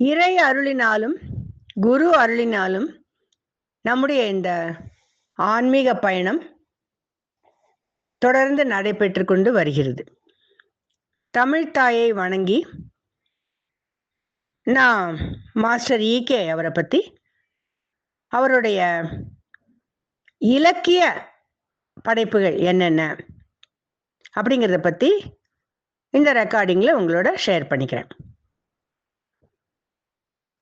இறை அருளினாலும் குரு அருளினாலும் நம்முடைய இந்த ஆன்மீக பயணம் தொடர்ந்து நடைபெற்று கொண்டு வருகிறது. தமிழ்த்தாயை வணங்கி நான் மாஸ்டர் ஈகே அவரை பற்றி, அவருடைய இலக்கிய படைப்புகள் என்னென்ன அப்படிங்கிறத பற்றி இந்த ரெக்கார்டிங்கில் உங்களோட ஷேர் பண்ணிக்கிறேன்.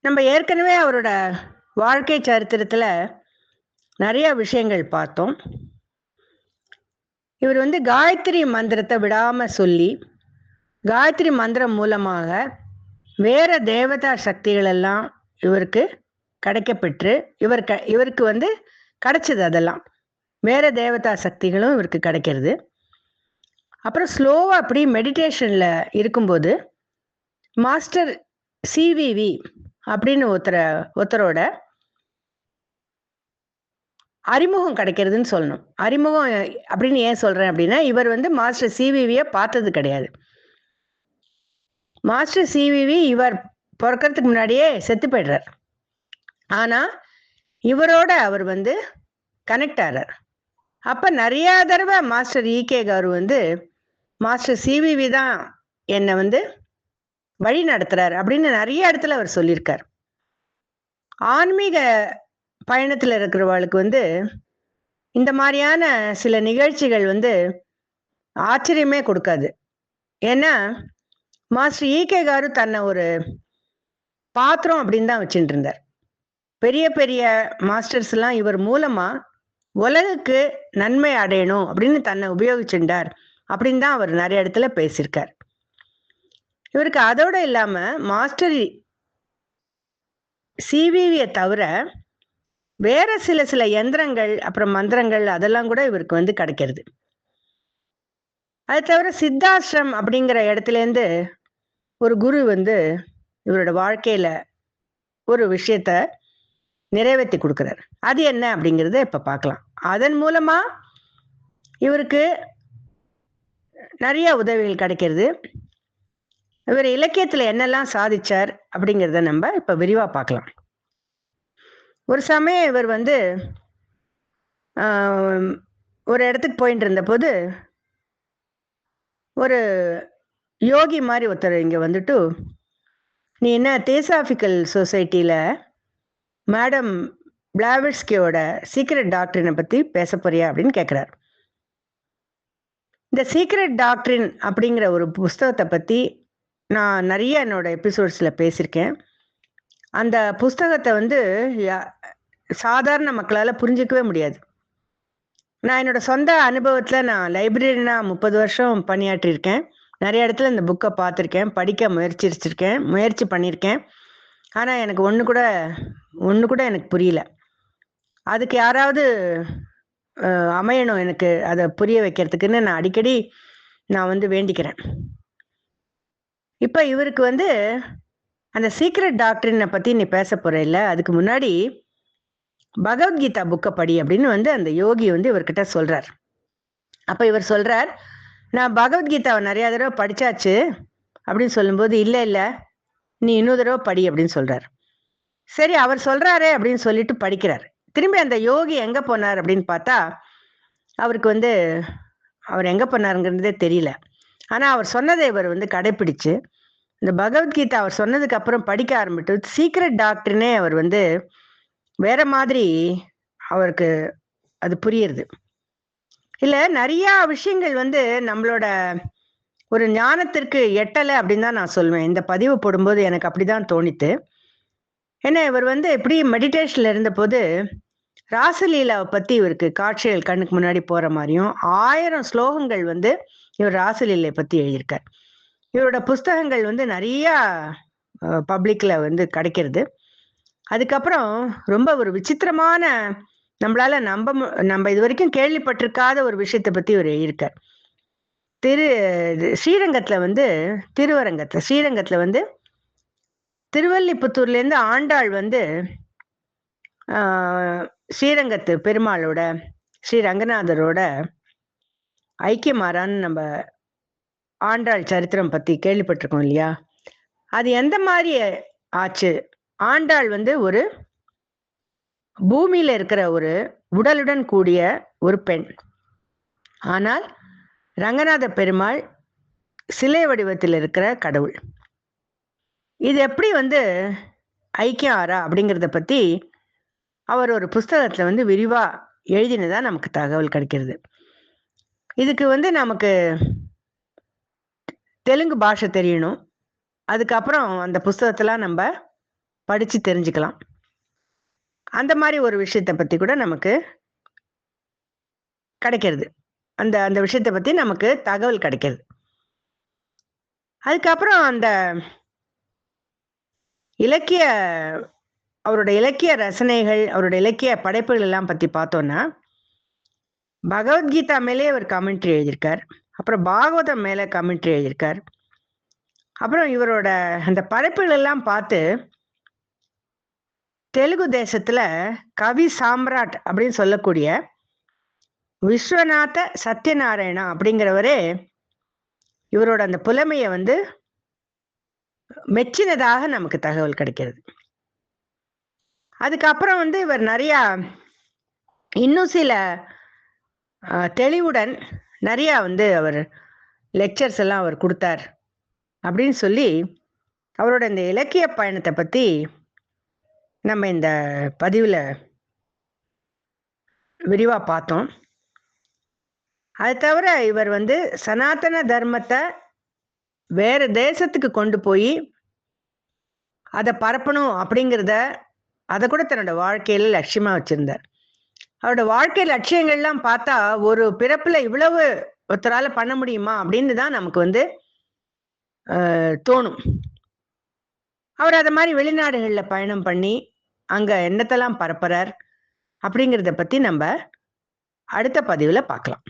நம்ம ஏற்கனவே அவரோட வாழ்க்கை சரித்திரத்தில் நிறைய விஷயங்கள் பார்த்தோம். இவர் காயத்ரி மந்திரத்தை விடாமல் சொல்லி, காயத்ரி மந்திரம் மூலமாக வேற தேவதா சக்திகள் எல்லாம் இவருக்கு கிடைக்கப்பெற்று இவருக்கு கிடைச்சது. அதெல்லாம் வேற தேவதா சக்திகளும் இவருக்கு கிடைக்கிறது. அப்புறம் ஸ்லோவாக அப்படி மெடிடேஷனில் இருக்கும்போது மாஸ்டர் சிவிவி அப்படின்னு ஒருத்தரோட அறிமுகம் கிடைக்கிறதுன்னு சொல்லணும். அறிமுகம் அப்படின்னு ஏன் சொல்கிறேன் அப்படின்னா, இவர் மாஸ்டர் சிவிவியை பார்த்தது கிடையாது. மாஸ்டர் சிவிவி இவர் பிறக்கிறதுக்கு முன்னாடியே செத்து போய்டுறார். ஆனால் இவரோட அவர் கனெக்ட் ஆகிறார். அப்போ நிறையா தடவை மாஸ்டர் ஈகே கரு மாஸ்டர் சிவிவி தான் என்னை வழி நடத்துகிறார் அப்படின்னு நிறைய இடத்துல அவர் சொல்லியிருக்கார். ஆன்மீக பயணத்தில் இருக்கிறவர்களுக்கு இந்த மாதிரியான சில நிகழ்ச்சிகள் ஆச்சரியமே கொடுக்காது. ஏன்னா மாஸ்டர் ஈகே காரு தன்னை ஒரு பாத்திரம் அப்படின்னு தான் வச்சுட்டு இருந்தார். பெரிய பெரிய மாஸ்டர்ஸ்லாம் இவர் மூலமாக உலகுக்கு நன்மை அடையணும் அப்படின்னு தன்னை உபயோகிச்சுட்டார் அப்படின்னு தான் அவர் நிறைய இடத்துல பேசியிருக்கார். இவருக்கு அதோடு இல்லாமல் மாஸ்டர் சிவிவியை தவிர வேற சில யந்திரங்கள் அப்புறம் மந்திரங்கள் அதெல்லாம் கூட இவருக்கு கிடைக்கிறது. அது தவிர சித்தாசிரம் அப்படிங்கிற இடத்துலேருந்து ஒரு குரு இவரோட வாழ்க்கையில ஒரு விஷயத்த நிறைவேற்றி கொடுக்குறார். அது என்ன அப்படிங்கிறத இப்ப பார்க்கலாம். அதன் மூலமா இவருக்கு நிறைய உதவிகள் கிடைக்கிறது. இவர் இலக்கியத்துல என்னெல்லாம் சாதிச்சார் அப்படிங்கிறத நம்ம இப்ப விரிவா பார்க்கலாம். ஒரு சமயம் இவர் ஒரு இடத்துக்கு போயிட்டு இருந்த போது ஒரு யோகி மாதிரி ஒருத்தர் இங்க நீ என்ன தியோசாபிக்கல் சொசைட்டியில மேடம் பிளாவட்ஸ்கியோட சீக்ரெட் டாக்டரினை பத்தி பேச போறியா அப்படின்னு கேட்கிறார். இந்த சீக்ரெட் டாக்டரின் அப்படிங்கிற ஒரு புஸ்தகத்தை பத்தி நான் நிறைய என்னோட எபிசோட்ஸ்ல பேசியிருக்கேன். அந்த புஸ்தகத்தை சாதாரண மக்களால் புரிஞ்சிக்கவே முடியாது. நான் என்னோட சொந்த அனுபவத்தில் நான் லைப்ரரினா 30 வருஷம் பணியாற்றியிருக்கேன். நிறைய இடத்துல இந்த புக்கை பார்த்துருக்கேன், படிக்க முயற்சி பண்ணியிருக்கேன். ஆனால் எனக்கு ஒன்று கூட எனக்கு புரியல. அதுக்கு யாராவது அமையணும் எனக்கு அதை புரிய வைக்கிறதுக்குன்னு நான் அடிக்கடி வேண்டிக்கிறேன். இப்போ இவருக்கு அந்த சீக்ரெட் டாக்டரினை பற்றி நீ பேச போகிற இல்லை, அதுக்கு முன்னாடி பகவத்கீதா புக்கை படி அப்படின்னு அந்த யோகி இவர்கிட்ட சொல்கிறார். அப்போ இவர் சொல்கிறார், நான் பகவத்கீதாவை நிறையா தடவை படித்தாச்சு அப்படின்னு சொல்லும்போது, இல்லை நீ இன்னொரு தடவை படி அப்படின்னு சொல்கிறார். சரி, அவர் சொல்கிறாரே அப்படின்னு சொல்லிட்டு படிக்கிறார். திரும்பி அந்த யோகி எங்கே போனார் அப்படின்னு பார்த்தா, அவருக்கு அவர் எங்கே போனாருங்கிறதே தெரியல. ஆனால் அவர் சொன்னதை இவர் கடைப்பிடிச்சு இந்த பகவத்கீதா அவர் சொன்னதுக்கு அப்புறம் படிக்க ஆரம்பிட்டு சீக்ரெட் டாக்டர்னே அவர் வேற மாதிரி அவருக்கு அது புரியுறது. இல்லை, நிறைய விஷயங்கள் நம்மளோட ஒரு ஞானத்திற்கு எட்டலை அப்படின்னு தான் நான் சொல்வேன். இந்த பதிவு போடும்போது எனக்கு அப்படிதான் தோணித்து. ஏன்னா இவர் எப்படி மெடிடேஷன்ல இருந்த போது ராசலீலாவை பத்தி இவருக்கு காட்சிகள் கண்ணுக்கு முன்னாடி போற மாதிரியும் 1000 ஸ்லோகங்கள் இவர் ராசலீலை பத்தி எழுதியிருக்கார். இவரோட புஸ்தகங்கள் நிறைய பப்ளிக்ல கிடைக்கிறது. அதுக்கப்புறம் ரொம்ப ஒரு விசித்திரமான, நம்மளால நம்ம இது வரைக்கும் கேள்விப்பட்டிருக்காத ஒரு விஷயத்தை பத்தி இவர் எழுதியிருக்கார். ஸ்ரீரங்கத்துல திருவல்லிபுத்தூர்லேருந்து ஆண்டாள் ஸ்ரீரங்கத்து பெருமாளோட ஸ்ரீ ரங்கநாதரோட ஐக்கியமாறான்னு நம்ம ஆண்டாள் சரித்திரம் பற்றி கேள்விப்பட்டிருக்கோம் இல்லையா? அது எந்த மாதிரி ஆச்சு. ஆண்டாள் வந்து ஒரு பூமியில இருக்கிற ஒரு உடலுடன் கூடிய ஒரு பெண். ஆனால் ரங்கநாத பெருமாள் சிலை வடிவத்தில் இருக்கிற கடவுள். இது எப்படி வந்து ஐக்கியம் ஆறா அப்படிங்கிறத பத்தி அவர் ஒரு புஸ்தகத்துல வந்து விரிவா எழுதினதா நமக்கு தகவல் கிடைக்கிறது. இதுக்கு வந்து நமக்கு தெலுங்கு பாஷை தெரியணும். அதுக்கப்புறம் அந்த புஸ்தகத்தெல்லாம் நம்ம படிச்சு தெரிஞ்சுக்கலாம். அந்த மாதிரி ஒரு விஷயத்தை பத்தி கூட நமக்கு கிடைக்கிறது. அந்த அந்த விஷயத்தை பத்தி நமக்கு தகவல் கிடைக்கிறது. அதுக்கப்புறம் அந்த இலக்கிய அவருடைய இலக்கிய ரசனைகள், அவருடைய இலக்கிய படைப்புகள் எல்லாம் பத்தி பார்த்தோம்னா, பகவத்கீதா மேலே அவர் கமெண்ட்ரி எழுதியிருக்கார். அப்புறம் பாகவதம் மேல கமெண்ட்ரி எழுதியிருக்கார். அப்புறம் இவரோட அந்த படைப்புகள் எல்லாம் பார்த்து தெலுங்கு தேசத்துல கவி சாம்ராட் அப்படின்னு சொல்லக்கூடிய விஸ்வநாத சத்யநாராயணா அப்படிங்கிறவரே இவரோட அந்த புலமையை வந்து மெச்சினதாக நமக்கு தகவல் கிடைக்கிறது. அதுக்கப்புறம் வந்து இவர் நிறைய இன்னும் சில தெளிவுடன் நிறைய வந்து அவர் லெக்சர்ஸ் எல்லாம் அவர் கொடுத்தார் அப்படின்னு சொல்லி அவரோட இந்த இலக்கிய பயணத்தை பத்தி நம்ம இந்த பதிவுல விரிவா பார்த்தோம். அது தவிர இவர் வந்து சனாதன தர்மத்தை வேற தேசத்துக்கு கொண்டு போய் அதை பரப்பணும் அப்படிங்கிறத அதை கூட தன்னோட வாழ்க்கையில லட்சியமா வச்சிருந்தார். அவரோட வாழ்க்கை லட்சியங்கள்லாம் பார்த்தா ஒரு பிறப்புல இவ்வளவு ஒருத்தரால பண்ண முடியுமா அப்படின்னு தான் நமக்கு வந்து தோணும். அவர் அதை மாதிரி வெளிநாடுகளில் பயணம் பண்ணி அங்க என்னத்தெல்லாம் பரப்புறார் அப்படிங்கிறத பத்தி நம்ம அடுத்த பதிவுல பார்க்கலாம்.